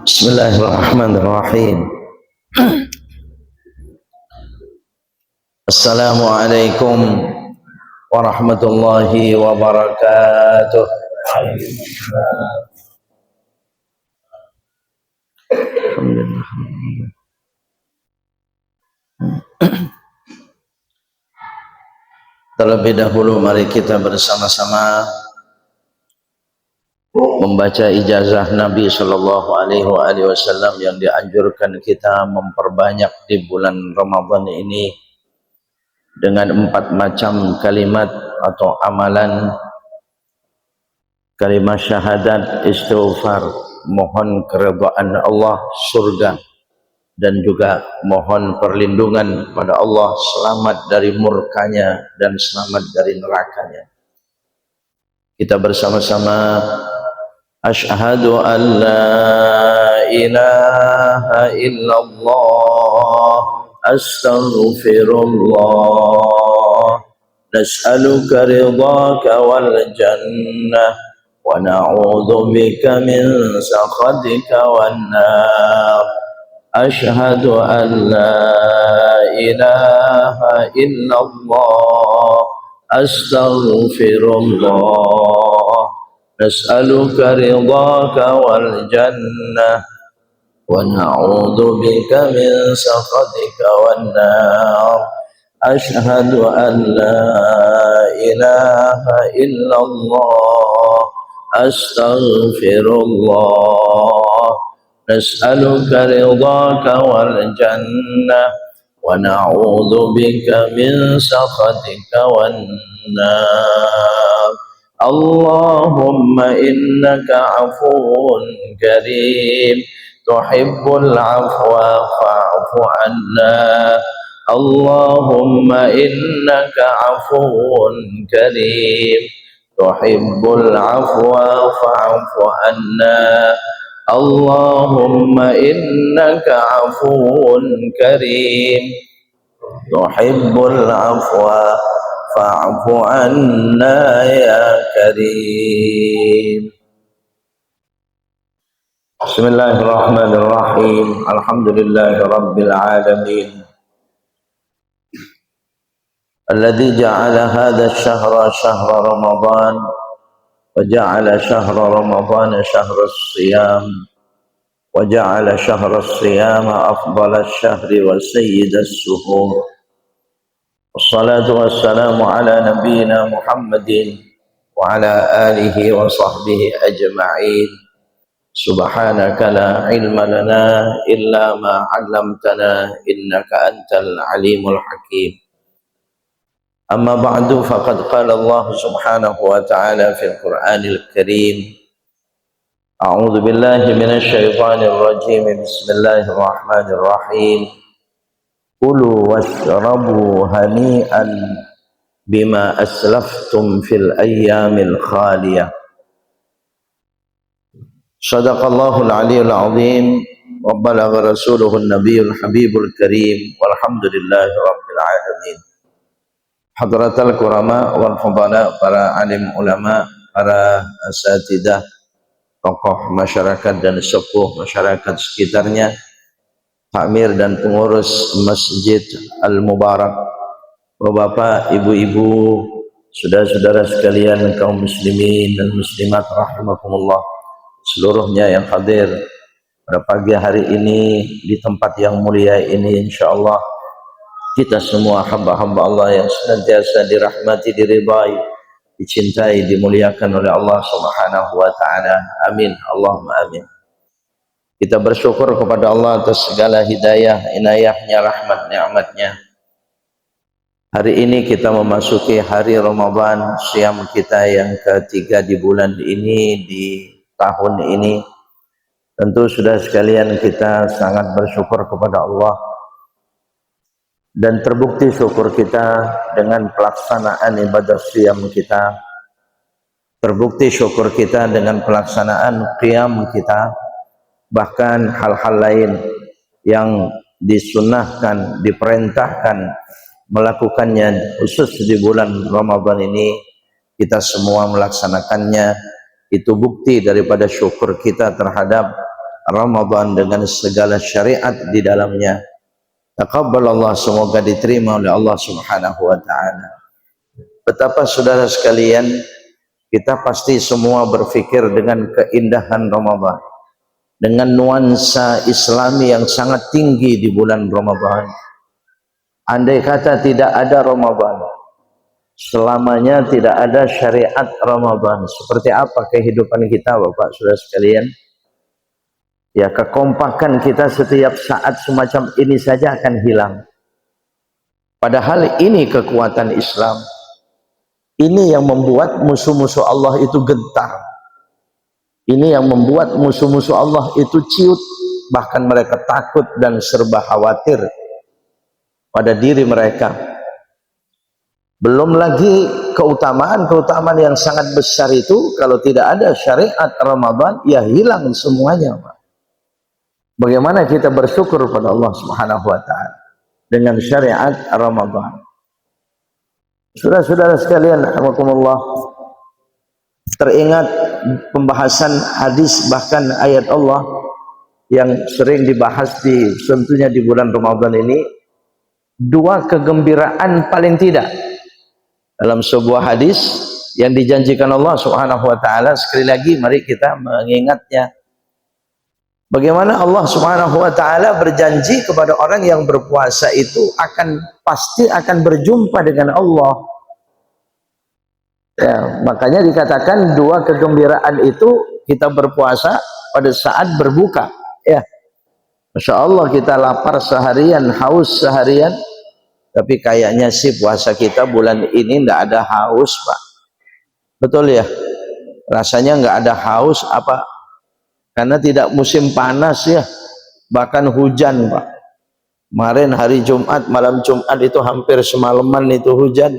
Bismillahirrahmanirrahim. Assalamualaikum warahmatullahi wabarakatuh. Terlebih dahulu mari kita bersama-sama membaca ijazah Nabi Shallallahu Alaihi Wasallam yang dianjurkan kita memperbanyak di bulan Ramadan ini dengan 4 macam kalimat atau amalan: kalimat syahadat, istighfar, mohon keridhaan Allah, surga, dan juga mohon perlindungan pada Allah, selamat dari murkanya dan selamat dari nerakanya. Kita bersama-sama asyhadu an la ilaha illallah, astaghfirullah, nas'aluka ridhaka wal jannah wa na'udzu bika min sakhatika wan nar. Asyhadu an la ilaha illallah, astaghfirullah, nas'aluka ridhaka wal jannah wa na'udzu bika min sakhatika wan nar. Asyhadu an la ilaha illallah, astaghfirullah, nas'aluka ridhaka wal jannah wa na'udzu bika min sakhatika wan nar. Allahumma innaka afuwun karim tuhibbul afwa fa'fu anna. Allahumma innaka afuwun karim tuhibbul afwa fa'fu anna. Allahumma innaka afuwun karim tuhibbul afwa fa'fu anna ya karim. Bismillahirrahmanirrahim. Alhamdulillahi rabbil alamin, alladzi ja'ala hadha ash-shahra shahra ramadan وجعل شهر رمضان شهر الصيام وجعل شهر الصيام أفضل الشهر وسيد الشهور. والصلاة والسلام على نبينا محمد وعلى آله وصحبه أجمعين. سبحانك لا علم لنا إلا ما علمتنا إنك أنت العليم الحكيم. أما بعد فقد قال الله سبحانه وتعالى في القرآن الكريم: أعوذ بالله من الشيطان الرجيم، بسم الله الرحمن الرحيم. كلوا واشربوا هنيئا بما أسلفتم في الأيام الخالية. صدق الله العلي العظيم وبلغ رسوله النبي الحبيب الكريم والحمد لله رب العالمين. Hadratal kurama wal fadala, para alim ulama, para asatidah, tokoh masyarakat dan sepuh masyarakat sekitarnya, takmir dan pengurus Masjid Al-Mubarak, bapak, ibu-ibu, saudara-saudara sekalian, kaum muslimin dan muslimat rahimakumullah, seluruhnya yang hadir pada pagi hari ini di tempat yang mulia ini. Insyaallah kita semua hamba-hamba Allah yang senantiasa dirahmati, diridai, dicintai, dimuliakan oleh Allah Subhanahu wa taala. Amin. Allahumma amin. Kita bersyukur kepada Allah atas segala hidayah, inayahnya, rahmat, nikmatnya. Hari ini kita memasuki hari Ramadan, siam kita yang ketiga di bulan ini, di tahun ini. Tentu sudah sekalian kita sangat bersyukur kepada Allah, dan terbukti syukur kita dengan pelaksanaan ibadah siam kita, terbukti syukur kita dengan pelaksanaan qiyam kita, bahkan hal-hal lain yang disunnahkan, diperintahkan melakukannya khusus di bulan Ramadan ini, kita semua melaksanakannya. Itu bukti daripada syukur kita terhadap Ramadan dengan segala syariat di dalamnya. Taqabbalallah, semoga diterima oleh Allah Subhanahu wa taala. Betapa saudara sekalian, kita pasti semua berpikir dengan keindahan Ramadan, dengan nuansa Islami yang sangat tinggi di bulan Ramadan. Andai kata tidak ada Ramadan, selamanya tidak ada syariat Ramadan, seperti apa kehidupan kita Bapak Saudara sekalian? Ya, kekompakan kita setiap saat semacam ini saja akan hilang. Padahal ini kekuatan Islam. Ini yang membuat musuh-musuh Allah itu gentar. Ini yang membuat musuh-musuh Allah itu ciut. Bahkan mereka takut dan serba khawatir pada diri mereka. Belum lagi keutamaan-keutamaan yang sangat besar itu, kalau tidak ada syariat Ramadan, ya hilang semuanya. Bagaimana kita bersyukur pada Allah Subhanahu wa taala dengan syariat Ramadan. Saudara-saudara sekalian, rahimakumullah, teringat pembahasan hadis bahkan ayat Allah yang sering dibahas tentunya di bulan Ramadan ini, dua kegembiraan paling tidak dalam sebuah hadis yang dijanjikan Allah Subhanahu wa taala. Sekali lagi mari kita mengingatnya. Bagaimana Allah Subhanahu wa taala berjanji kepada orang yang berpuasa itu pasti akan berjumpa dengan Allah. Ya, makanya dikatakan dua kegembiraan itu kita berpuasa pada saat berbuka. Ya, Masya Allah, kita lapar seharian, haus seharian, tapi kayaknya sih puasa kita bulan ini tidak ada haus, Pak. Betul ya? Rasanya nggak ada haus apa? Karena tidak musim panas ya, bahkan hujan Pak. Kemarin hari Jumat, malam Jumat itu hampir semalaman itu hujan.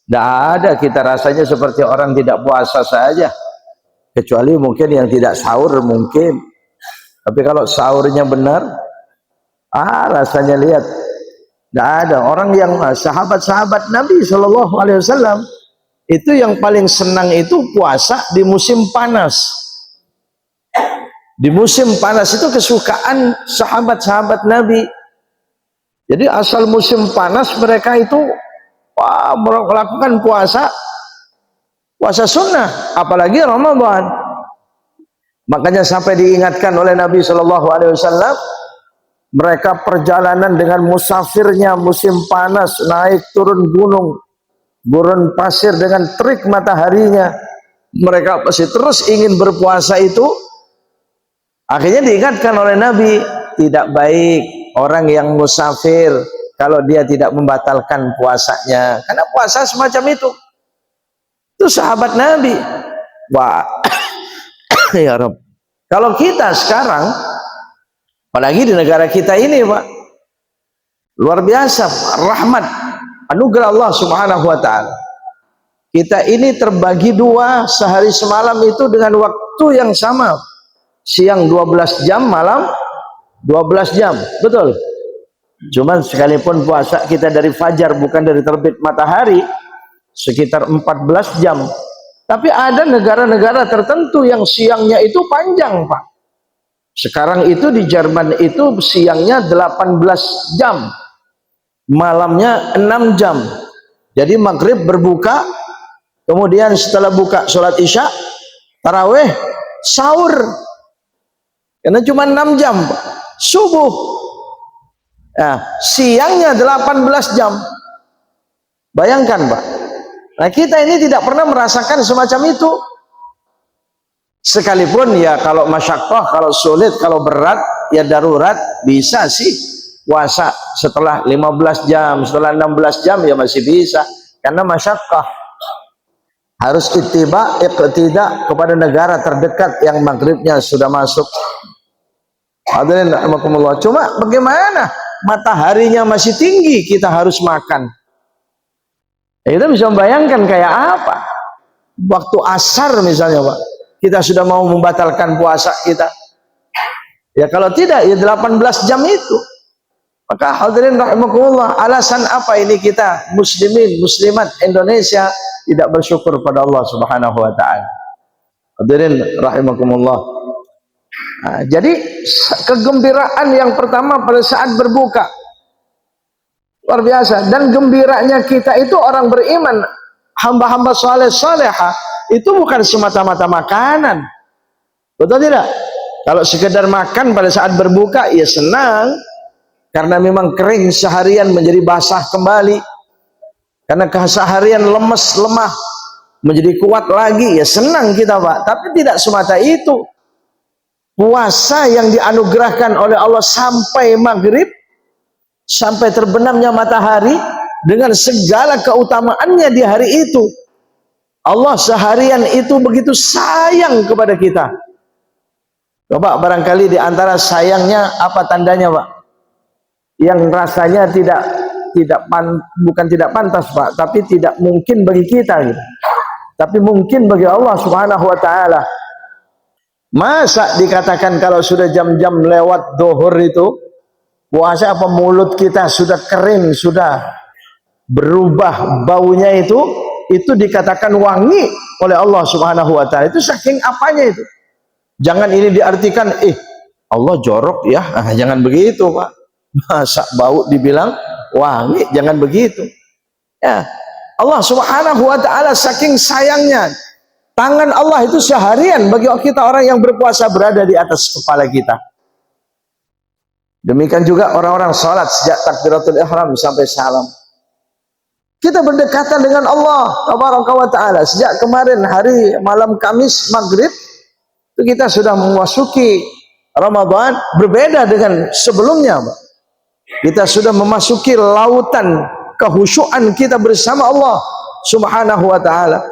Tidak ada, kita rasanya seperti orang tidak puasa saja. Kecuali mungkin yang tidak sahur mungkin. Tapi kalau sahurnya benar, rasanya lihat. Tidak ada. Orang yang sahabat-sahabat Nabi SAW itu yang paling senang itu puasa di musim panas. Di musim panas itu kesukaan sahabat-sahabat Nabi. Jadi asal musim panas mereka itu melakukan puasa sunnah, apalagi Ramadan. Makanya sampai diingatkan oleh Nabi SAW, mereka perjalanan dengan musafirnya musim panas, naik turun gunung, gurun pasir dengan terik mataharinya, mereka pasti terus ingin berpuasa itu. Akhirnya diingatkan oleh Nabi, tidak baik orang yang musafir kalau dia tidak membatalkan puasanya, karena puasa semacam itu sahabat Nabi. Wah, ya Rabb, kalau kita sekarang, apalagi di negara kita ini Pak, luar biasa rahmat anugerah Allah Subhanahu wa taala. Kita ini terbagi dua, sehari semalam itu dengan waktu yang sama, siang 12 jam, malam 12 jam, betul. Cuman sekalipun puasa kita dari fajar bukan dari terbit matahari, sekitar 14 jam. Tapi ada negara-negara tertentu yang siangnya itu panjang Pak. Sekarang itu di Jerman itu siangnya 18 jam, malamnya 6 jam. Jadi maghrib berbuka, kemudian setelah buka sholat isya, taraweh, sahur, karena cuma 6 jam Pak. Subuh, siangnya 18 jam. Bayangkan Pak. Nah kita ini tidak pernah merasakan semacam itu. Sekalipun ya kalau masyaqqah, kalau sulit, kalau berat, ya darurat, bisa sih puasa setelah 15 jam, setelah 16 jam ya masih bisa. Karena masyaqqah, harus iqtidak kepada negara terdekat yang maghribnya sudah masuk. Hadirin rahimakumullah. Cuma bagaimana? Mataharinya masih tinggi, kita harus makan. Kita bisa membayangkan kayak apa waktu asar misalnya Pak, kita sudah mau membatalkan puasa kita. Ya kalau tidak, ya 18 jam itu. Maka hadirin rahimakumullah, alasan apa ini kita muslimin, muslimat Indonesia tidak bersyukur pada Allah Subhanahu wa taala? Hadirin rahimakumullah, Nah, jadi kegembiraan yang pertama pada saat berbuka luar biasa. Dan gembiranya kita itu orang beriman, hamba-hamba soleh soleha, itu bukan semata-mata makanan, betul tidak? Kalau sekedar makan pada saat berbuka, ya senang, karena memang kering seharian menjadi basah kembali, karena keseharian lemes lemah menjadi kuat lagi, ya senang kita Pak. Tapi tidak semata itu. Puasa yang dianugerahkan oleh Allah sampai maghrib, sampai terbenamnya matahari, dengan segala keutamaannya di hari itu, Allah seharian itu begitu sayang kepada kita. Coba barangkali di antara sayangnya apa tandanya Pak? Yang rasanya bukan tidak pantas Pak, tapi tidak mungkin bagi kita gitu. Tapi mungkin bagi Allah Subhanahu wa taala. Masa dikatakan kalau sudah jam-jam lewat zuhur itu puasa, apa mulut kita sudah kering, sudah berubah baunya, itu dikatakan wangi oleh Allah Subhanahu wa taala. Itu saking apanya itu. Jangan ini diartikan Allah jorok ya. Jangan begitu Pak. Masa bau dibilang wangi, jangan begitu. Ya, Allah Subhanahu wa taala saking sayangnya, tangan Allah itu seharian bagi kita orang yang berpuasa berada di atas kepala kita. Demikian juga orang-orang salat sejak takbiratul ihram sampai salam. Kita berdekatan dengan Allah tabaraka wa taala. Sejak kemarin hari malam Kamis maghrib itu kita sudah memasuki Ramadan, berbeda dengan sebelumnya. Kita sudah memasuki lautan kehusyuan kita bersama Allah Subhanahu wa taala.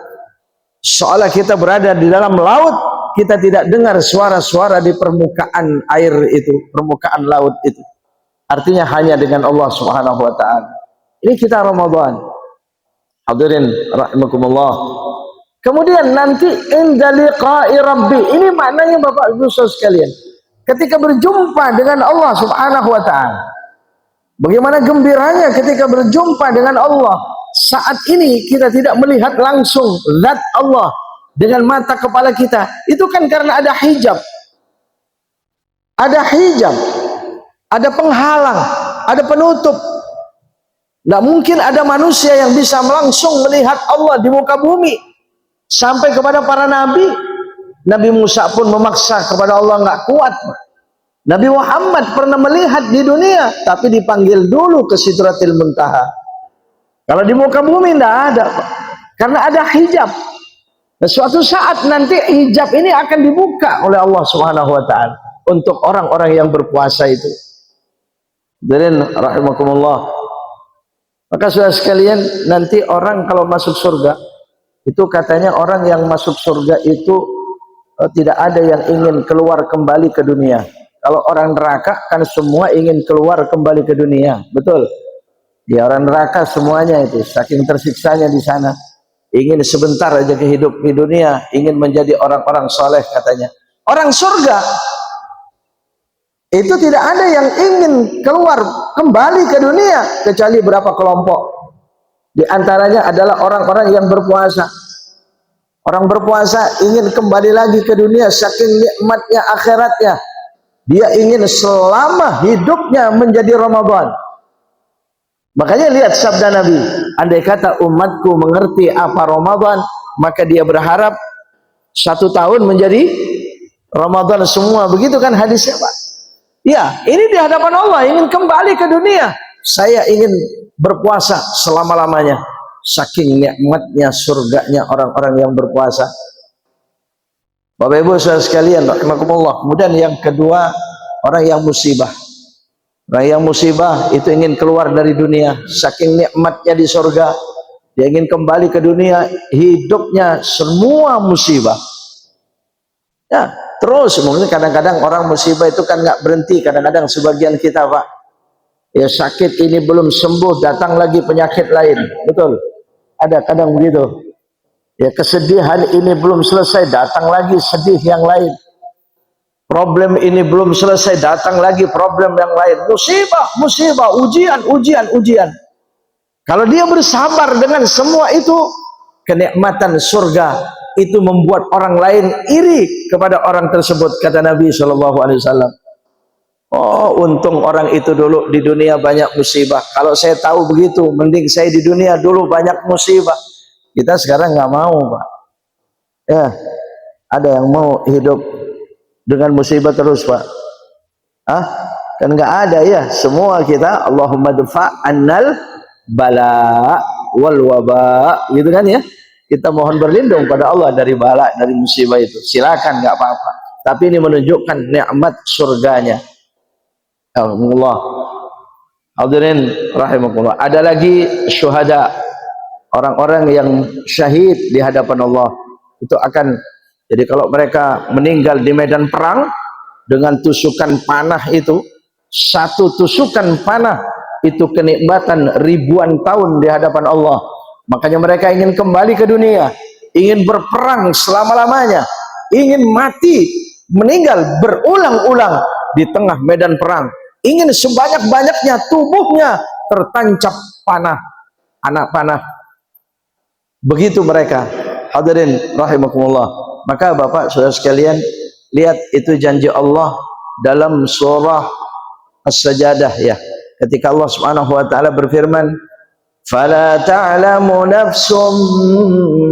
Seolah kita berada di dalam laut, kita tidak dengar suara-suara di permukaan air itu, permukaan laut itu. Artinya hanya dengan Allah Subhanahu wa taala. Ini kita Ramadan. Hadirin rahimakumullah. Kemudian nanti inda liqa'i rabbi. Ini maknanya Bapak Ibu Saudara sekalian. Ketika berjumpa dengan Allah Subhanahu wa taala. Bagaimana gembiranya ketika berjumpa dengan Allah. Saat ini kita tidak melihat langsung zat Allah dengan mata kepala kita. Itu kan karena ada hijab. Ada hijab. Ada penghalang, ada penutup. Tidak mungkin ada manusia yang bisa langsung melihat Allah di muka bumi. Sampai kepada para nabi. Nabi Musa pun memaksa kepada Allah, nggak kuat. Nabi Muhammad pernah melihat di dunia, tapi dipanggil dulu ke Sidratil Muntaha. Kalau di muka bumi tidak ada, karena ada hijab. Dan suatu saat nanti hijab ini akan dibuka oleh Allah Subhanahu wa taala untuk orang-orang yang berpuasa itu. Hadirin rahimakumullah. Maka saudara sekalian, nanti orang kalau masuk surga, itu katanya orang yang masuk surga itu tidak ada yang ingin keluar kembali ke dunia. Kalau orang neraka kan semua ingin keluar kembali ke dunia, betul? Ya, orang neraka semuanya itu saking tersiksanya di sana, ingin sebentar aja hidup di dunia, ingin menjadi orang-orang soleh katanya. Orang surga itu tidak ada yang ingin keluar kembali ke dunia kecuali berapa kelompok. Di antaranya adalah orang-orang yang berpuasa. Orang berpuasa ingin kembali lagi ke dunia saking nikmatnya akhiratnya. Dia ingin selama hidupnya menjadi Ramadan. Makanya lihat sabda Nabi, andai kata umatku mengerti apa Ramadan, maka dia berharap 1 tahun menjadi Ramadan semua. Begitu kan hadisnya Pak? Ya, ini di hadapan Allah, ingin kembali ke dunia. Saya ingin berpuasa selama-lamanya. Saking nikmatnya surganya orang-orang yang berpuasa. Bapak Ibu saudara sekalian, rahimakumullah. Kemudian yang kedua, orang yang musibah. Orang yang musibah itu ingin keluar dari dunia, saking nikmatnya di surga, dia ingin kembali ke dunia, hidupnya semua musibah. Ya, terus mungkin kadang-kadang orang musibah itu kan nggak berhenti. Kadang-kadang sebagian kita Pak, ya sakit ini belum sembuh, datang lagi penyakit lain, betul? Ada kadang begitu. Ya, kesedihan ini belum selesai, datang lagi sedih yang lain. Problem ini belum selesai, datang lagi problem yang lain. Musibah, musibah, ujian, ujian, ujian. Kalau dia bersabar dengan semua itu, kenikmatan surga itu membuat orang lain iri kepada orang tersebut, kata Nabi SAW. Oh, untung orang itu dulu di dunia banyak musibah. Kalau saya tahu begitu, mending saya di dunia dulu banyak musibah. Kita sekarang nggak mau, Pak. Ya, ada yang mau hidup dengan musibah terus, Pak? Ah, kan nggak ada ya. Semua kita Allahumma dfa annal bala wal waba, gitu kan ya. Kita mohon berlindung pada Allah dari bala, dari musibah itu. Silakan, nggak apa-apa. Tapi ini menunjukkan nikmat surganya. Alhamdulillah. Hadirin rahimakumullah. Ada lagi syuhada, orang-orang yang syahid di hadapan Allah. Itu akan, jadi kalau mereka meninggal di medan perang dengan tusukan panah itu, satu tusukan panah itu kenikmatan ribuan tahun di hadapan Allah. Makanya mereka ingin kembali ke dunia, ingin berperang selama-lamanya, ingin mati, meninggal berulang-ulang di tengah medan perang, ingin sebanyak-banyaknya tubuhnya tertancap panah, anak panah. Begitu mereka. Hadirin rahimakumullah. Maka Bapak Saudara sekalian, lihat itu janji Allah dalam surah As-Sajdah ya. Ketika Allah Subhanahu wa taala berfirman, "Fala ta'lamu nafsum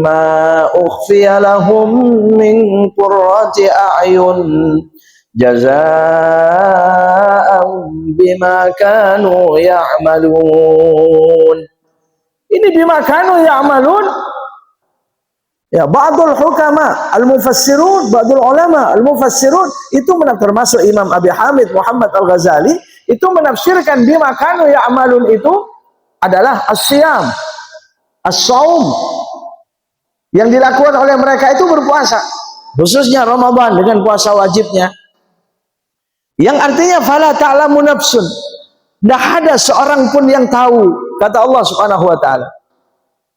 ma ukhfiya lahum min qurrati a'yun jazaa'an bima kanu ya'malun." Ini bima kanu ya'malun. Ya, ba'dul hukama al-mufassirun, ba'dul ulama al-mufassirun itu termasuk Imam Abi Hamid Muhammad Al-Ghazali, itu menafsirkan bima kanu ya'malun itu adalah as-siyam, as-saum, yang dilakukan oleh mereka itu berpuasa, khususnya Ramadan dengan puasa wajibnya, yang artinya fala ta'lamu nafsun, tidak ada seorang pun yang tahu, kata Allah Subhanahu wa taala.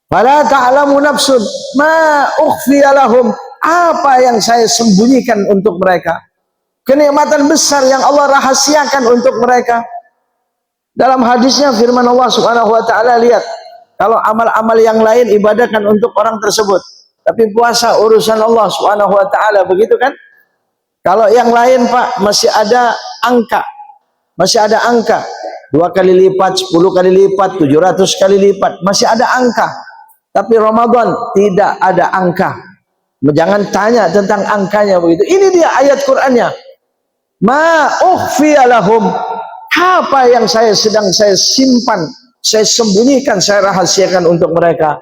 Fala ta'lamu nafsun ma ukhfiya lahum, apa yang saya sembunyikan untuk mereka, kenikmatan besar yang Allah rahasiakan untuk mereka. Dalam hadisnya firman Allah Subhanahu wa taala, lihat, kalau amal-amal yang lain ibadahkan untuk orang tersebut, tapi puasa urusan Allah Subhanahu wa taala, begitu kan? Kalau yang lain, Pak, masih ada angka, masih ada angka 2 kali lipat, 10 kali lipat, 700 kali lipat, masih ada angka. Tapi Ramadan tidak ada angka. Jangan tanya tentang angkanya begitu. Ini dia ayat Qur'annya. Ma ukhfiya lahum, apa yang saya simpan, saya sembunyikan, saya rahasiakan untuk mereka,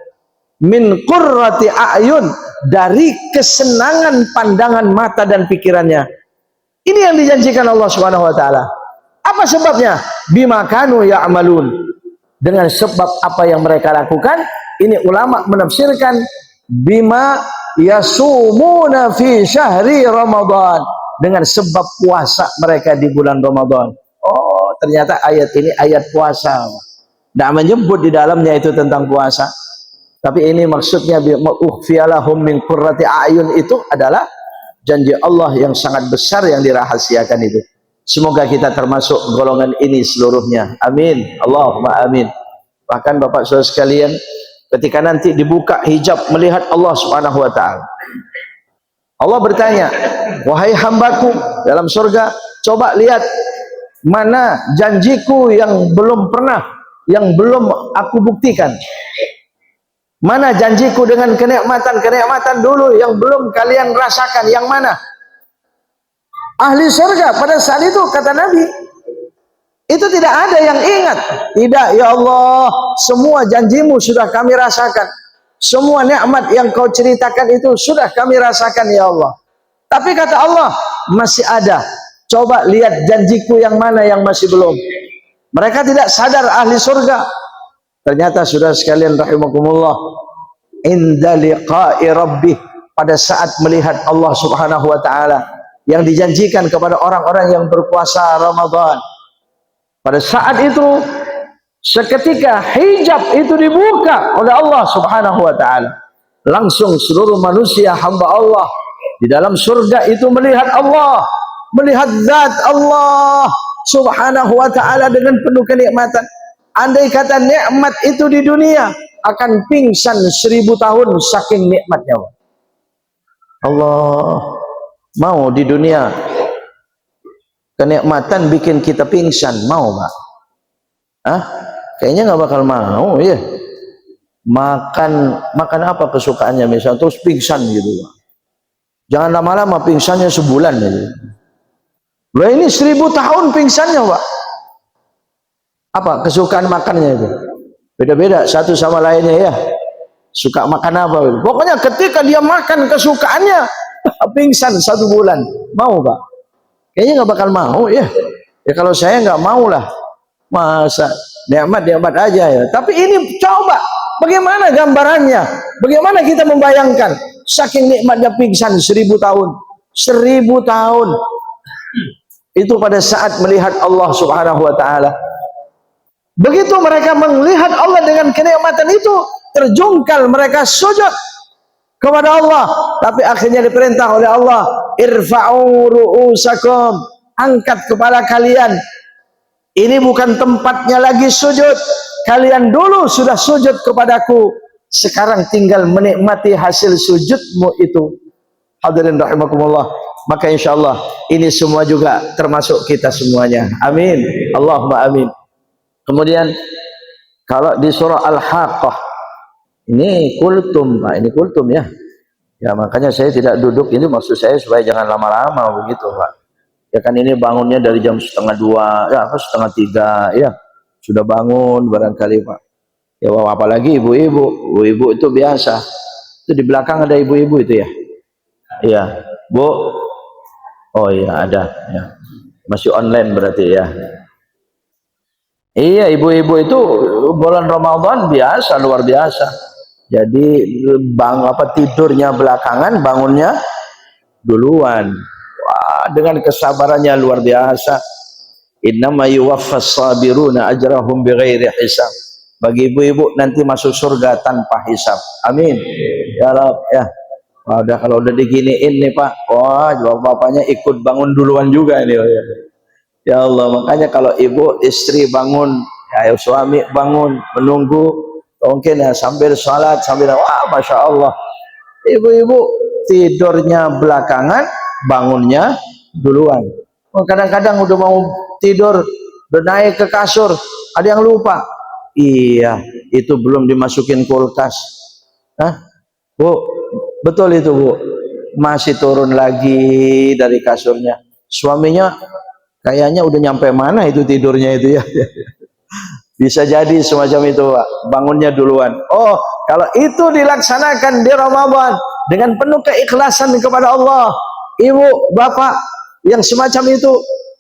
min qurrati a'yun, dari kesenangan pandangan mata dan pikirannya. Ini yang dijanjikan Allah Subhanahu wa taala. Apa sebabnya? Bima kanu ya'malun, dengan sebab apa yang mereka lakukan. Ini ulama menafsirkan bima yasumuna fi syahri Ramadan, dengan sebab puasa mereka di bulan Ramadan. Oh, ternyata ayat ini ayat puasa. Tidak menyebut di dalamnya itu tentang puasa. Tapi ini maksudnya ukhfiyalahum min qurrati a'yun, itu adalah janji Allah yang sangat besar yang dirahasiakan itu. Semoga kita termasuk golongan ini seluruhnya. Amin. Allahumma amin. Bahkan Bapak Saudara sekalian, ketika nanti dibuka hijab melihat Allah Subhanahu wa taala, Allah bertanya, wahai hambaku dalam surga, coba lihat mana janjiku yang belum aku buktikan. Mana janjiku dengan kenikmatan dulu yang belum kalian rasakan, yang mana? Ahli surga pada saat itu, kata Nabi, itu tidak ada yang ingat. Tidak, ya Allah, semua janjimu sudah kami rasakan. Semua nikmat yang kau ceritakan itu sudah kami rasakan, ya Allah. Tapi kata Allah, masih ada. Coba lihat janjiku yang mana yang masih belum. Mereka tidak sadar, ahli surga. Ternyata sudah sekalian rahimakumullah, inda liqa'i rabbih, pada saat melihat Allah Subhanahu wa taala, yang dijanjikan kepada orang-orang yang berpuasa Ramadan. Pada saat itu, seketika hijab itu dibuka oleh Allah Subhanahu wa taala. Langsung seluruh manusia hamba Allah di dalam surga itu melihat Allah, melihat zat Allah Subhanahu wa taala dengan penuh kenikmatan. Andai kata nikmat itu di dunia, akan pingsan 1000 tahun saking nikmatnya. Allah mau di dunia kenikmatan bikin kita pingsan, mau Pak? Hah? Kayaknya nggak bakal mau ya. Makan apa kesukaannya misalnya terus pingsan gitu Pak. Jangan lama-lama, pingsannya sebulan aja. Lah ini 1000 tahun pingsannya Pak. Apa kesukaan makannya itu? Beda-beda satu sama lainnya ya. Suka makan apa? Pokoknya ketika dia makan kesukaannya pingsan 1 bulan. Mau Pak? Kayaknya nggak bakal mau ya. Ya kalau saya nggak mau lah. Masa nikmat aja ya. Tapi ini coba bagaimana gambarannya? Bagaimana kita membayangkan saking nikmatnya pingsan 1000 tahun. 1000 tahun. Itu pada saat melihat Allah Subhanahu wa taala. Begitu mereka melihat Allah dengan kenikmatan itu, terjungkal mereka sujud kepada Allah. Tapi akhirnya diperintah oleh Allah, irfa'u ru'usakum, angkat kepala kalian. Ini bukan tempatnya lagi sujud. Kalian dulu sudah sujud kepadaku, sekarang tinggal menikmati hasil sujudmu itu. Hadirin rahimakumullah. Maka insyaallah ini semua juga termasuk kita semuanya. Amin. Allahumma amin. Kemudian kalau di surah Al-Haqqah ini kultum, Pak, ini kultum ya. Ya makanya saya tidak duduk, ini maksud saya supaya jangan lama-lama begitu Pak. Ya kan ini bangunnya dari jam 1:30, ya apa 1:30 ya. Sudah bangun barangkali Pak. Ya apalagi ibu-ibu, ibu-ibu itu biasa. Itu di belakang ada ibu-ibu itu ya. Iya, Bu. Oh iya ada ya. Masih online berarti ya. Iya, ibu-ibu itu bulan Ramadan biasa, luar biasa. Jadi tidurnya belakangan, bangunnya duluan. Wah, dengan kesabarannya luar biasa. Innama yuwaffas sabiruna ajrahum bighairi hisab. Bagi ibu-ibu nanti masuk surga tanpa hisab. Amin. Ya Rabb ya. Wah, kalau udah diginiin nih Pak, wah bapaknya ikut bangun duluan juga ini. Ya Allah, makanya kalau ibu istri bangun, ya suami bangun menunggu, mungkin ya sambil sholat, sambil wah masya Allah. Ibu-ibu tidurnya belakangan, bangunnya duluan. Kadang-kadang udah mau tidur, udah naik ke kasur, ada yang lupa. Iya, itu belum dimasukin kulkas. Hah? Bu, betul itu Bu. Masih turun lagi dari kasurnya. Suaminya kayaknya udah nyampe mana itu tidurnya itu ya. Bisa jadi semacam itu Pak. Bangunnya duluan. Oh, kalau itu dilaksanakan di Ramadan dengan penuh keikhlasan kepada Allah, ibu, bapak yang semacam itu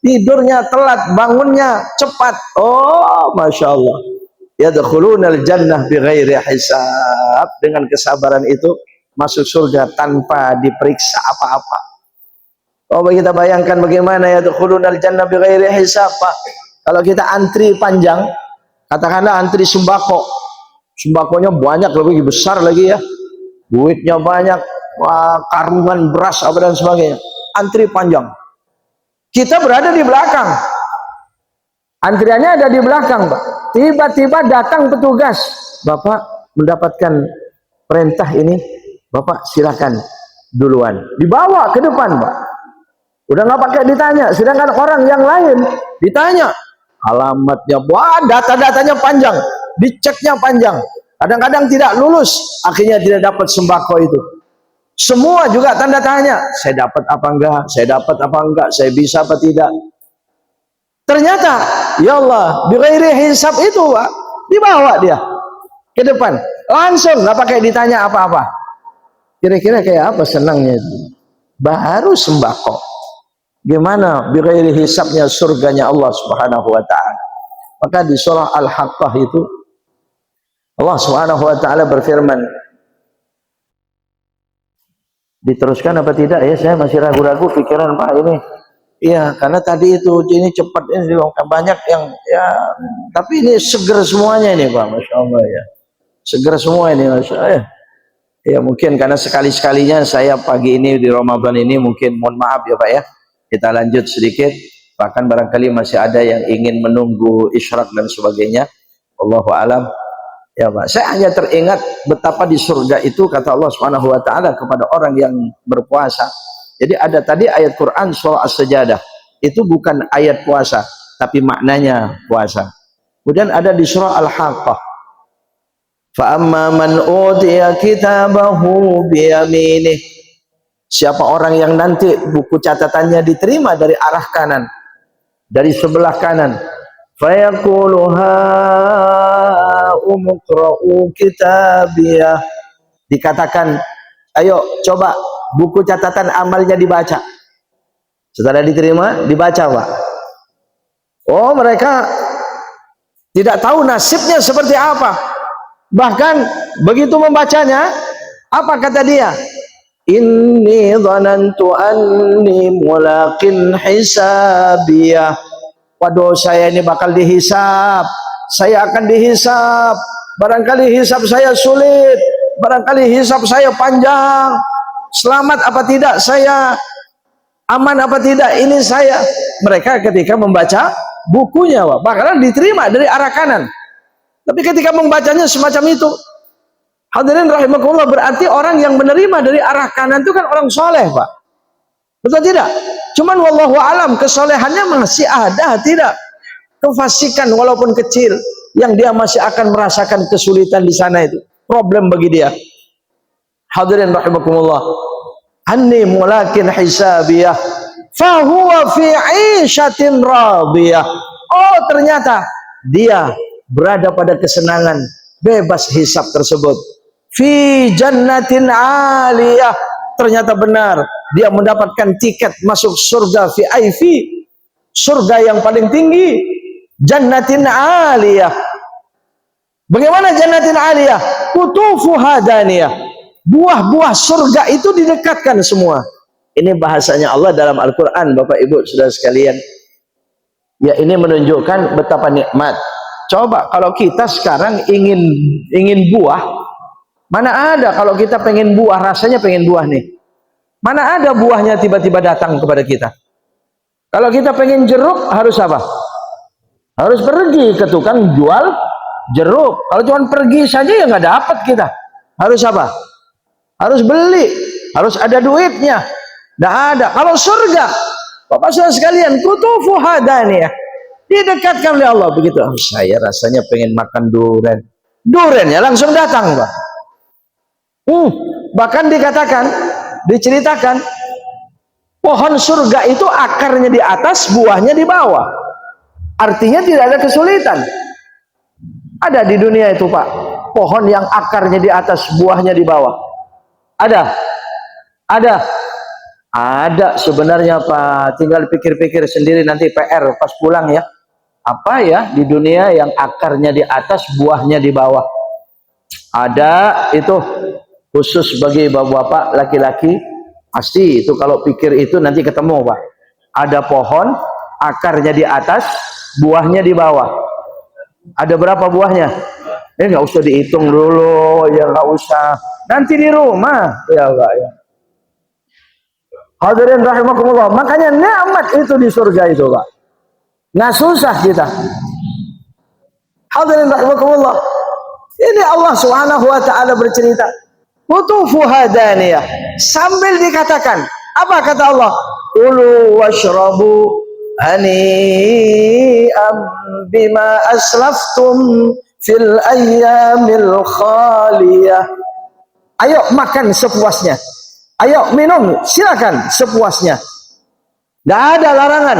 tidurnya telat, bangunnya cepat. Oh, masya Allah. Yadkhulunal jannah bighairi hisab. Dengan kesabaran itu masuk surga tanpa diperiksa apa-apa. Oh, kita bayangkan bagaimana ya dukhulunal jannah bighairi hisab Pak. Kalau kita antri panjang, katakanlah antri sembako, sembakonya banyak, lebih besar lagi ya, duitnya banyak, wah, karungan beras apa dan sebagainya, antri panjang, kita berada di belakang, antriannya ada di belakang Pak. Tiba-tiba datang petugas, Bapak mendapatkan perintah ini, Bapak silakan duluan, dibawa ke depan Pak. Udah nggak pakai ditanya, sedangkan orang yang lain ditanya alamatnya, wah data-datanya panjang, diceknya panjang, kadang-kadang tidak lulus, akhirnya tidak dapat sembako itu. Semua juga tanda tanya, saya dapat apa enggak, saya dapat apa enggak, saya bisa apa tidak. Ternyata ya Allah, bighairi hisab itu Pak, dibawa dia ke depan, langsung nggak pakai ditanya apa-apa. Kira-kira kayak apa senangnya itu? Baru sembako. Gimana bighairi hisabnya surganya Allah Subhanahu wa taala. Maka di surah Al-Haqqah itu Allah Subhanahu wa taala berfirman, diteruskan apa tidak ya, saya masih ragu-ragu pikiran Pak ini. Iya, karena tadi itu ini cepat, ini banyak yang ya, tapi ini seger semuanya ini Pak, masya Allah ya, seger semua ini masya Allah. Ya mungkin karena sekali-sekalinya saya pagi ini di Ramadan ini, mungkin mohon maaf ya Pak ya, kita lanjut sedikit, bahkan barangkali masih ada yang ingin menunggu isyraq dan sebagainya, wallahu alam. Ya Pak, saya hanya teringat betapa di surga itu kata Allah Subhanahu wa taala kepada orang yang berpuasa. Jadi ada tadi ayat Quran surah As-Sajadah. Itu bukan ayat puasa, tapi maknanya puasa. Kemudian ada di surah Al-Haqqah. Fa amma man utiya kitabahu bi yaminih. Siapa orang yang nanti buku catatannya diterima dari arah kanan, dari sebelah kanan, fayaqulu ha umqra'u kitabiyah, dikatakan ayo coba buku catatan amalnya dibaca. Setelah diterima dibaca Pak. Oh, mereka tidak tahu nasibnya seperti apa. Bahkan begitu membacanya, apa kata dia? Inni dhanantu anni mulaqin hisabiyah. Waduh, saya ini bakal dihisab. Saya akan dihisab. Barangkali hisab saya sulit. Barangkali hisab saya panjang. Selamat apa tidak saya? Aman apa tidak ini saya? Mereka ketika membaca bukunya, bakalan diterima dari arah kanan. Tapi ketika membacanya semacam itu, hadirin rahimakumullah, berarti orang yang menerima dari arah kanan itu kan orang soleh Pak. Betul tidak? Cuman wallahu alam kesolehannya masih ada tidak? Kefasikan walaupun kecil yang dia masih akan merasakan kesulitan di sana itu. Problem bagi dia. Hadirin rahimakumullah. Anni mulakin hisabiyah fahuwa fi 'ishatin radiyah. Oh, ternyata dia berada pada kesenangan bebas hisab tersebut. Fi jannatin 'aliyah. Ternyata benar, dia mendapatkan tiket masuk surga VIP, surga yang paling tinggi, jannatin 'aliyah. Bagaimana jannatin 'aliyah? Qutufuha daniyah. Buah-buah surga itu didekatkan semua. Ini bahasanya Allah dalam Al-Quran, Bapak Ibu Saudara sekalian. Ya, ini menunjukkan betapa nikmat. Coba kalau kita sekarang ingin buah, mana ada kalau kita pengen buah, rasanya pengen buah nih. Mana ada buahnya tiba-tiba datang kepada kita. Kalau kita pengen jeruk harus apa? Harus pergi ke tukang jual jeruk. Kalau cuma pergi saja ya nggak dapat kita. Harus apa? Harus beli, harus ada duitnya. Tidak ada. Kalau surga, Bapak Saudara sekalian, qutufuha daniyah, didekatkan oleh Allah begitu. Oh, saya rasanya pengen makan durian. Duriannya langsung datang, Pak. Bahkan dikatakan, diceritakan, pohon surga itu akarnya di atas, buahnya di bawah. Artinya tidak ada kesulitan. Ada di dunia itu Pak, pohon yang akarnya di atas, buahnya di bawah. Ada sebenarnya Pak. Tinggal pikir-pikir sendiri nanti PR pas pulang ya. Apa ya di dunia yang akarnya di atas, buahnya di bawah? Ada itu khusus bagi bapak-bapak laki-laki. Pasti itu kalau pikir itu nanti ketemu Pak. Ada pohon akarnya di atas, buahnya di bawah. Ada berapa buahnya? Nggak usah dihitung dulu, ya nggak usah. Nanti di rumah, ya Pak ya. Hadirin rahimakumullah. Makanya nikmat itu di surga itu Pak. Nggak susah kita. Hadirin rahimakumullah. Ini Allah Subhanahu wa taala bercerita. Qutufuha daniyah. Sambil dikatakan, apa kata Allah? Kulu washrabu hani'am bima aslaftum fil ayyamil khaliyah. Ayo makan sepuasnya. Ayo minum, silakan sepuasnya. Tidak ada larangan.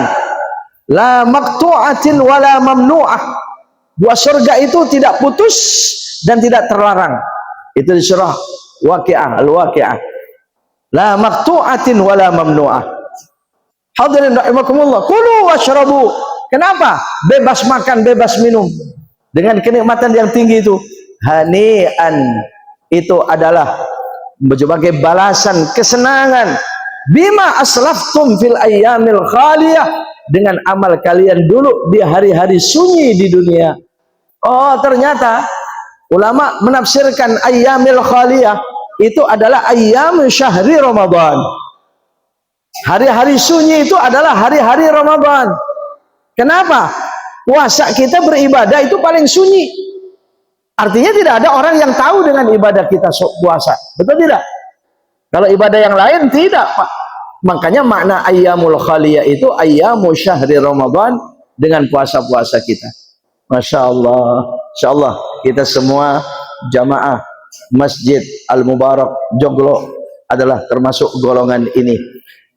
La maqtu'atin wala mamnu'ah. Buah surga itu tidak putus dan tidak terlarang. Itu di surah Waqi'ah, Al-Waqi'ah. La maqtu'atin wala mamnu'ah. Hadirin rahimakumullah, kulu washrabu. Kenapa? Bebas makan, bebas minum. Dengan kenikmatan yang tinggi itu. Hani'an. Itu adalah sebagai balasan kesenangan. Bima aslaftum fil ayyamil khaliyah. Dengan amal kalian dulu di hari-hari sunyi di dunia. Oh, ternyata ulama menafsirkan ayyamil khaliyah itu adalah ayyam syahri Ramadan. Hari-hari sunyi itu adalah hari-hari Ramadan. Kenapa? Puasa kita beribadah itu paling sunyi. Artinya tidak ada orang yang tahu dengan ibadah kita puasa. Betul tidak? Kalau ibadah yang lain tidak, Pak. Makanya makna ayyamul khaliyah itu ayyamu syahri Ramadan dengan puasa-puasa kita. Masya Allah. Insya Allah kita semua jamaah Masjid Al-Mubarak Joglo adalah termasuk golongan ini.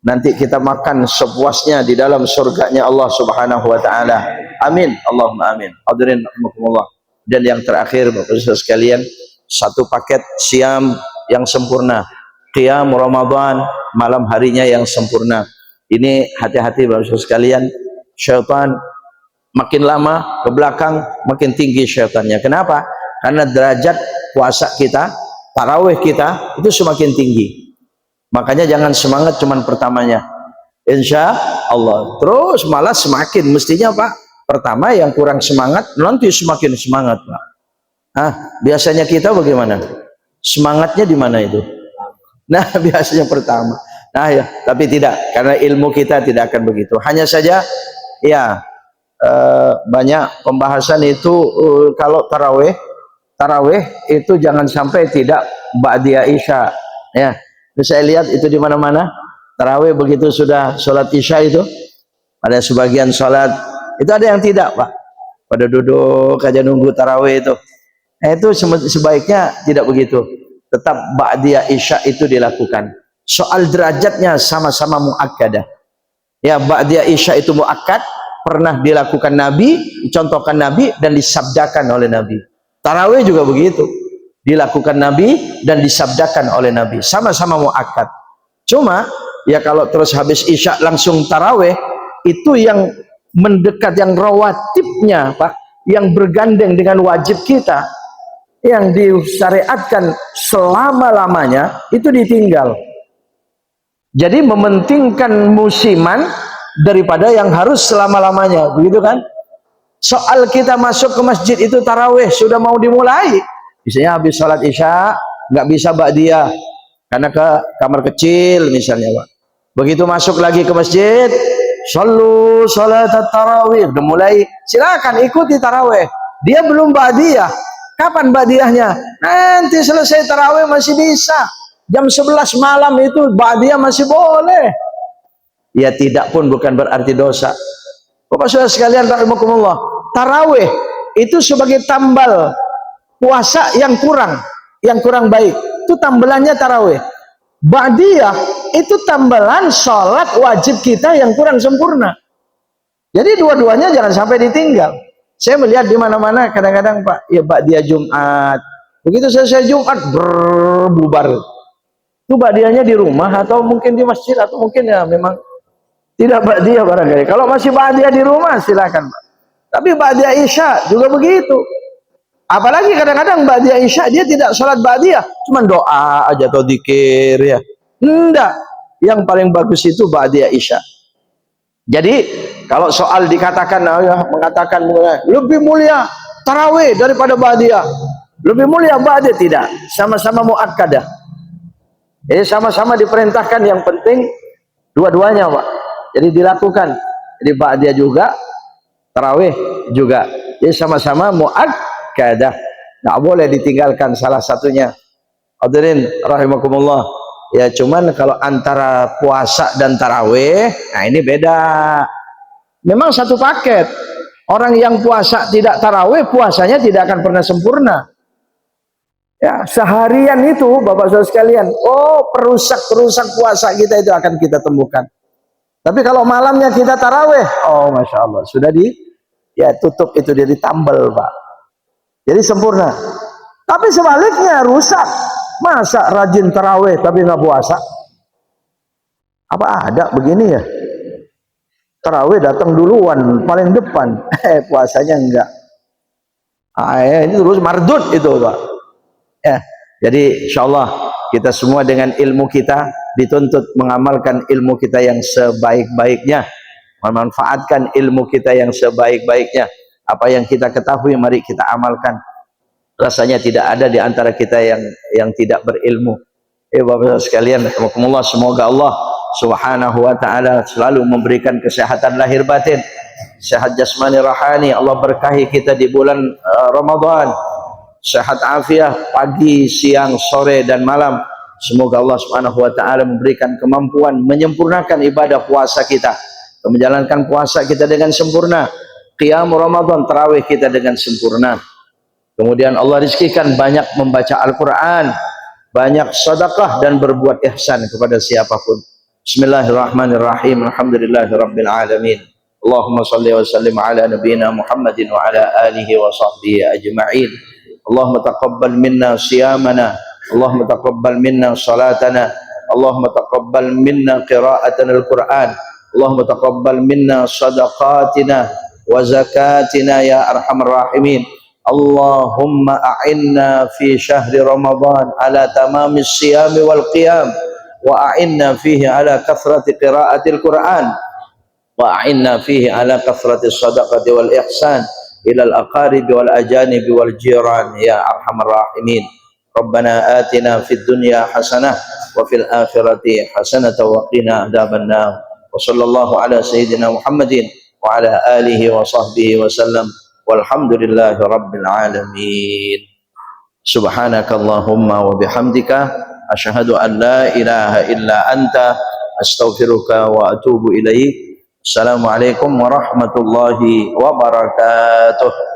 Nanti kita makan sepuasnya di dalam surganya Allah Subhanahu wa taala. Amin. Allahumma amin. Hadirin rahimakumullah. Dan yang terakhir Bapak Ibu sekalian, satu paket siam yang sempurna, qiyam Ramadan malam harinya yang sempurna. Ini hati-hati Bapak Ibu sekalian, syaitan makin lama ke belakang makin tinggi syaitannya. Kenapa? Karena derajat puasa kita, tarawih kita itu semakin tinggi. Makanya jangan semangat cuman pertamanya, insya Allah, terus malah semakin, mestinya Pak, pertama yang kurang semangat nanti semakin semangat Pak. Biasanya kita bagaimana? Semangatnya di mana itu? Nah biasanya pertama. Nah ya, tapi tidak, karena ilmu kita tidak akan begitu. Hanya saja ya banyak pembahasan itu kalau tarawih itu jangan sampai tidak ba'diyah isya. Ya, saya lihat itu di mana-mana tarawih begitu sudah sholat isya itu ada sebagian sholat itu ada yang tidak Pak, pada duduk aja nunggu tarawih itu. Itu sebaiknya tidak begitu, tetap ba'diyah isya itu dilakukan. Soal derajatnya sama-sama muakkadah. Ya, ba'diyah isya itu muakkad, pernah dilakukan Nabi, dicontohkan Nabi dan disabdakan oleh Nabi. Tarawih juga begitu, dilakukan Nabi dan disabdakan oleh Nabi, sama-sama muakkad. Cuma ya kalau terus habis isya langsung tarawih, itu yang mendekat, yang rawatibnya Pak, yang bergandeng dengan wajib kita, yang disyariatkan selama-lamanya itu ditinggal. Jadi mementingkan musiman daripada yang harus selama-lamanya, begitu kan? Soal kita masuk ke masjid itu tarawih sudah mau dimulai, misalnya habis sholat isya nggak bisa ba'diyah karena ke kamar kecil misalnya Pak. Begitu masuk lagi ke masjid, shollu sholat tarawih, udah mulai, silakan ikuti tarawih. Dia belum ba'diyah. Kapan ba'diyahnya? Nanti selesai tarawih masih bisa. Jam 11 malam itu ba'diyah masih boleh. Ya tidak pun bukan berarti dosa. Bapak Saudara sekalian rahimakumullah, tarawih itu sebagai tambal puasa yang kurang baik. Itu tambalannya tarawih. Ba'diyah itu tambalan sholat wajib kita yang kurang sempurna. Jadi dua-duanya jangan sampai ditinggal. Saya melihat di mana-mana kadang-kadang Pak, ya ba'diyah Jumat. Begitu selesai Jumat berbubar. Itu ba'diyahnya di rumah atau mungkin di masjid atau mungkin ya memang tidak ba'diyah barangkali. Kalau masih ba'diyah di rumah silakan Pak. Tapi ba'diyah isya juga begitu. Apalagi kadang-kadang ba'diyah isya dia tidak sholat ba'diyah, cuma doa aja atau dzikir ya. Enggak. Yang paling bagus itu ba'diyah isya. Jadi kalau soal dikatakan mengatakan lebih mulia tarawih daripada ba'diyah, lebih mulia ba'diyah, tidak, sama-sama muakkadah. Jadi sama-sama diperintahkan, yang penting dua-duanya Pak. Jadi dilakukan. Jadi ba'diyah juga, tarawih juga. Jadi sama-sama muakkadah. Nggak boleh ditinggalkan salah satunya. Hadirin rahimakumullah. Ya cuman kalau antara puasa dan tarawih, nah ini beda. Memang satu paket. Orang yang puasa tidak tarawih, puasanya tidak akan pernah sempurna. Ya, seharian itu Bapak Saudara sekalian, perusak puasa kita itu akan kita temukan. Tapi kalau malamnya kita tarawih, Masya Allah, sudah tutup itu, dia ditambal Pak. Jadi sempurna. Tapi sebaliknya rusak. Masa rajin tarawih tapi nggak puasa? Apa ada begini ya? Tarawih datang duluan, paling depan, puasanya enggak. Ini terus mardut itu Pak. Ya, jadi insya Allah kita semua dengan ilmu kita dituntut mengamalkan ilmu kita yang sebaik-baiknya, memanfaatkan ilmu kita yang sebaik-baiknya. Apa yang kita ketahui mari kita amalkan. Rasanya tidak ada di antara kita yang tidak berilmu. Bapak sekalian, semoga Allah Subhanahu wa taala selalu memberikan kesehatan lahir batin, sehat jasmani rohani. Allah berkahi kita di bulan Ramadan. sehat afiah pagi, siang, sore dan malam. Semoga Allah Subhanahu wa taala memberikan kemampuan menyempurnakan ibadah puasa kita, menjalankan puasa kita dengan sempurna, qiyam Ramadan, tarawih kita dengan sempurna. Kemudian Allah rizkikan banyak membaca Al-Quran, banyak sedekah dan berbuat ihsan kepada siapapun. Bismillahirrahmanirrahim. Alhamdulillahirabbil alamin. Allahumma salli wa sallim ala nabiyyina Muhammadin wa ala alihi wa sahbihi ajma'in. Allahumma taqabbal minna siyamana, Allahumma taqabbal minna salatana, Allahumma taqabbal minna qira'atana al-Qur'an, Allahumma taqabbal minna sadaqatina wa zakatina ya arhamar rahimin. Allahumma a'inna fi syahri Ramadan ala tamamis siyami wal qiyam, wa a'inna fihi ala kathrati qiraatil Qur'an, wa a'inna fihi ala kathrati sadaqati wal ihsan ila al aqarib wal ajanib wal jiran ya arhamar rahimin. Rabbana atina fid dunya hasanah wa fil akhirati hasanah wa qina adzabannar. Wa sallallahu ala sayyidina Muhammadin wa ala alihi wa sahbihi wa sallam. Walhamdulillahi rabbil alamin. Subhanakallahumma wa bihamdika asyhadu an la ilaha illa anta astaghfiruka wa atubu ilaik. Assalamualaikum warahmatullahi wabarakatuh.